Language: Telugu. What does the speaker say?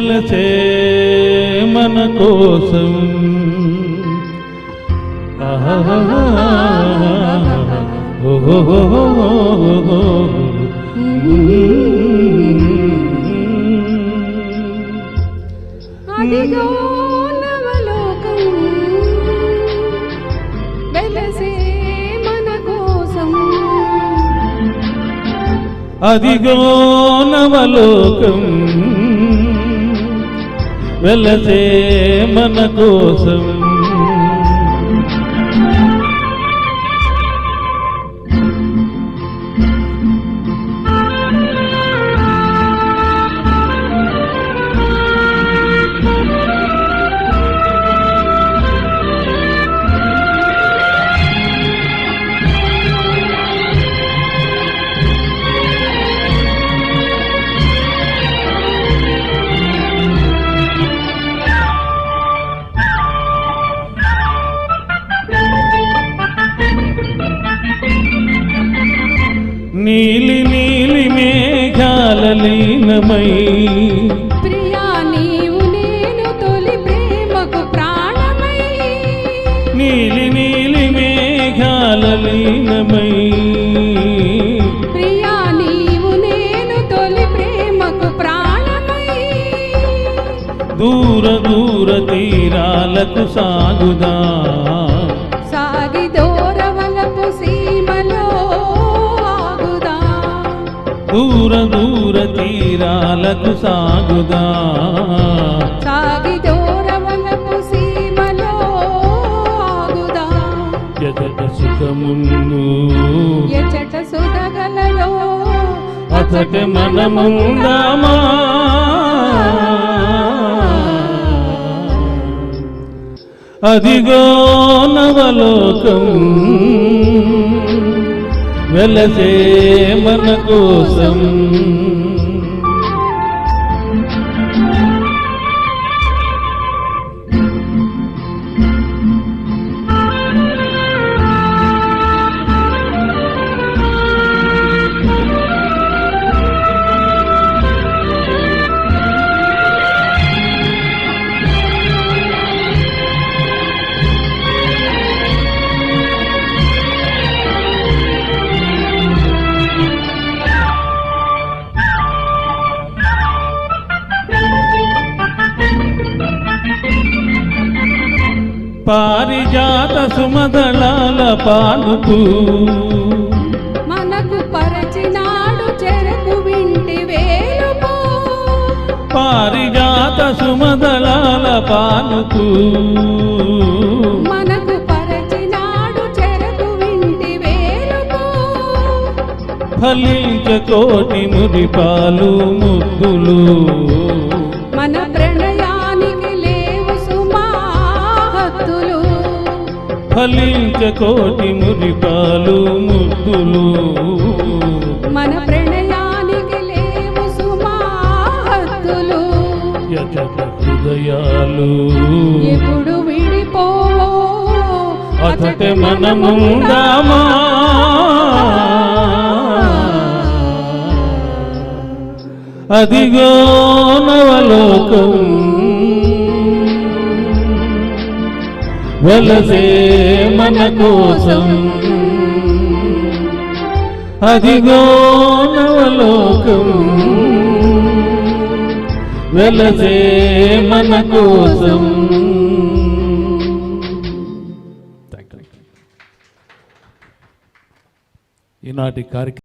వెలసే మన కోసం అదిగో నవలోకం వెలసే మన కోసం అదిగో నవలోకం వెలసే మన కోసం నీలి నీలి మేఘాల లీనమై ప్రియా నీవు నేను తొలి ప్రేమకు ప్రాణమై నీలి నీలి మేఘాల లీనమై ప్రియా నీవు నేను తొలి ప్రేమకు ప్రాణమై దూర దూర తీరాలకు సాగుదా సాగి దూరవలపు సీమలో ఆగుదా దూర దూర తీరాలకు సాగుదా సాగి దూరవలపు సీమలో ఆగుదా ఎదట సుఖముందు ఎచట సుధగలలో అతట మనముందామా అదిగో నవలోకం వెలసే మన కోసం పారిజాత సుమదళాల పానుపు మనకు పరచినాడు చెరకు వింటి వేలుపు పారిజాత సుమదళాల పానుపు మనకు పరచినాడు చెరకు వింటి వేలుపు ఫలించ కోటి మురిపాలు ముద్దులు మన ప్రణయానికి లేవు సుమా హద్దులు ఫలించ కోటి మురిపాలు ముద్దులు మన ప్రణయానికి లేవు సుమా హద్దులు యజత హృదయాలు ఎప్పుడు విడిపోవో అతట మనముందామా అదిగో నవలోకం వెలసే మన కోసం అదిగో నవలోకం వెలసే మన కోసం. ఈనాటి కార్యక్రమం